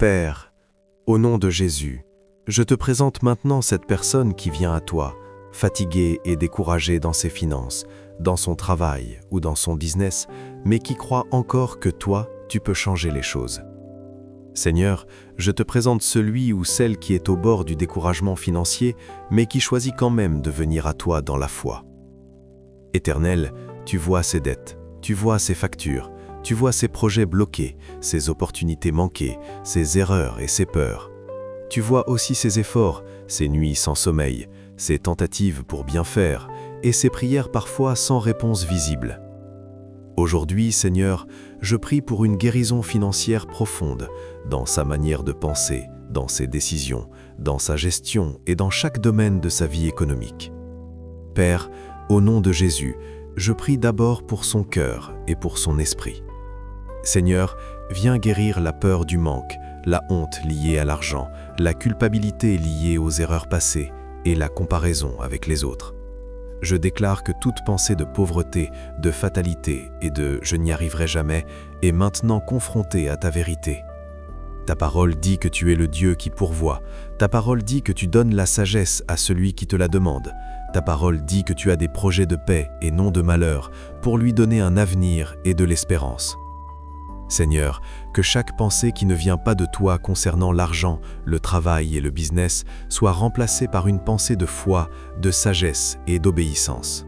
Père, au nom de Jésus, je te présente maintenant cette personne qui vient à toi, fatiguée et découragée dans ses finances, dans son travail ou dans son business, mais qui croit encore que toi, tu peux changer les choses. Seigneur, je te présente celui ou celle qui est au bord du découragement financier, mais qui choisit quand même de venir à toi dans la foi. Éternel, tu vois ses dettes, tu vois ses factures, tu vois ses projets bloqués, ses opportunités manquées, ses erreurs et ses peurs. Tu vois aussi ses efforts, ses nuits sans sommeil, ses tentatives pour bien faire et ses prières parfois sans réponse visible. Aujourd'hui, Seigneur, je prie pour une guérison financière profonde dans sa manière de penser, dans ses décisions, dans sa gestion et dans chaque domaine de sa vie économique. Père, au nom de Jésus, je prie d'abord pour son cœur et pour son esprit. Seigneur, viens guérir la peur du manque, la honte liée à l'argent, la culpabilité liée aux erreurs passées et la comparaison avec les autres. Je déclare que toute pensée de pauvreté, de fatalité et de « je n'y arriverai jamais » est maintenant confrontée à ta vérité. Ta parole dit que tu es le Dieu qui pourvoit. Ta parole dit que tu donnes la sagesse à celui qui te la demande. Ta parole dit que tu as des projets de paix et non de malheur pour lui donner un avenir et de l'espérance. Seigneur, que chaque pensée qui ne vient pas de toi concernant l'argent, le travail et le business soit remplacée par une pensée de foi, de sagesse et d'obéissance.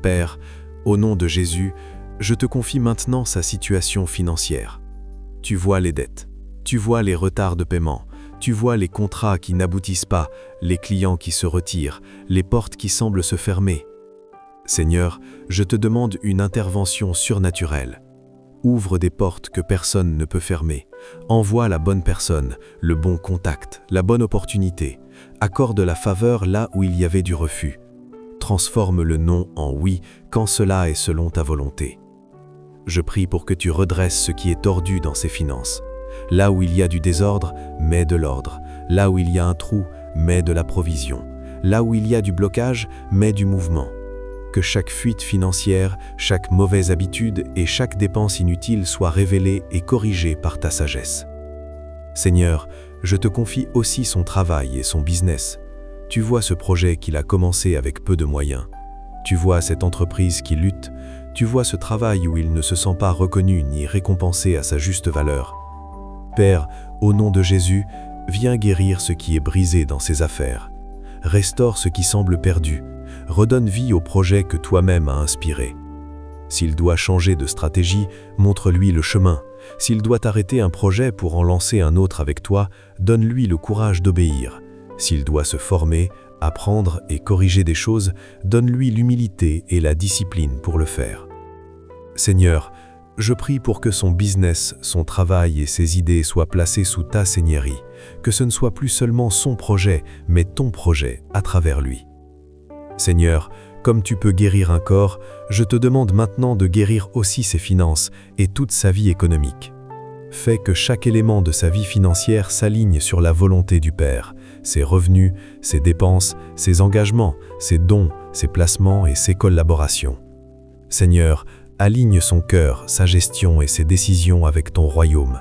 Père, au nom de Jésus, je te confie maintenant sa situation financière. Tu vois les dettes, tu vois les retards de paiement, tu vois les contrats qui n'aboutissent pas, les clients qui se retirent, les portes qui semblent se fermer. Seigneur, je te demande une intervention surnaturelle. Ouvre des portes que personne ne peut fermer. Envoie la bonne personne, le bon contact, la bonne opportunité. Accorde la faveur là où il y avait du refus. Transforme le non en oui quand cela est selon ta volonté. Je prie pour que tu redresses ce qui est tordu dans ses finances. Là où il y a du désordre, mets de l'ordre. Là où il y a un trou, mets de la provision. Là où il y a du blocage, mets du mouvement. Que chaque fuite financière, chaque mauvaise habitude et chaque dépense inutile soit révélée et corrigée par ta sagesse. Seigneur, je te confie aussi son travail et son business. Tu vois ce projet qu'il a commencé avec peu de moyens. Tu vois cette entreprise qui lutte. Tu vois ce travail où il ne se sent pas reconnu ni récompensé à sa juste valeur. Père, au nom de Jésus, viens guérir ce qui est brisé dans ses affaires. Restaure ce qui semble perdu. Redonne vie au projet que toi-même as inspiré. S'il doit changer de stratégie, montre-lui le chemin. S'il doit arrêter un projet pour en lancer un autre avec toi, donne-lui le courage d'obéir. S'il doit se former, apprendre et corriger des choses, donne-lui l'humilité et la discipline pour le faire. Seigneur, je prie pour que son business, son travail et ses idées soient placés sous ta seigneurie, que ce ne soit plus seulement son projet, mais ton projet à travers lui. Seigneur, comme tu peux guérir un corps, je te demande maintenant de guérir aussi ses finances et toute sa vie économique. Fais que chaque élément de sa vie financière s'aligne sur la volonté du Père, ses revenus, ses dépenses, ses engagements, ses dons, ses placements et ses collaborations. Seigneur, aligne son cœur, sa gestion et ses décisions avec ton royaume.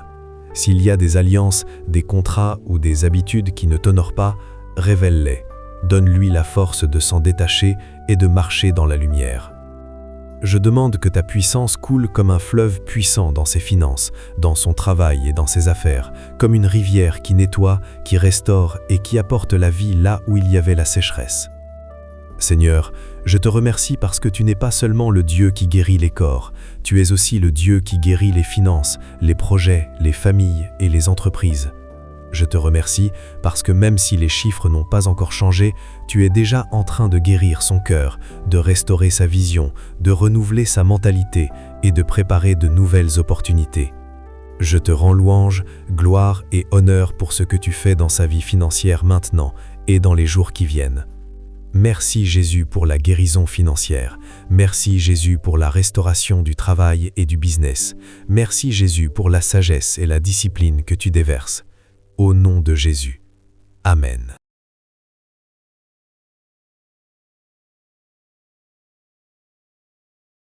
S'il y a des alliances, des contrats ou des habitudes qui ne t'honorent pas, révèle-les. Donne-lui la force de s'en détacher et de marcher dans la lumière. Je demande que ta puissance coule comme un fleuve puissant dans ses finances, dans son travail et dans ses affaires, comme une rivière qui nettoie, qui restaure et qui apporte la vie là où il y avait la sécheresse. Seigneur, je te remercie parce que tu n'es pas seulement le Dieu qui guérit les corps, tu es aussi le Dieu qui guérit les finances, les projets, les familles et les entreprises. Je te remercie parce que même si les chiffres n'ont pas encore changé, tu es déjà en train de guérir son cœur, de restaurer sa vision, de renouveler sa mentalité et de préparer de nouvelles opportunités. Je te rends louange, gloire et honneur pour ce que tu fais dans sa vie financière maintenant et dans les jours qui viennent. Merci Jésus pour la guérison financière. Merci Jésus pour la restauration du travail et du business. Merci Jésus pour la sagesse et la discipline que tu déverses. Au nom de Jésus. Amen.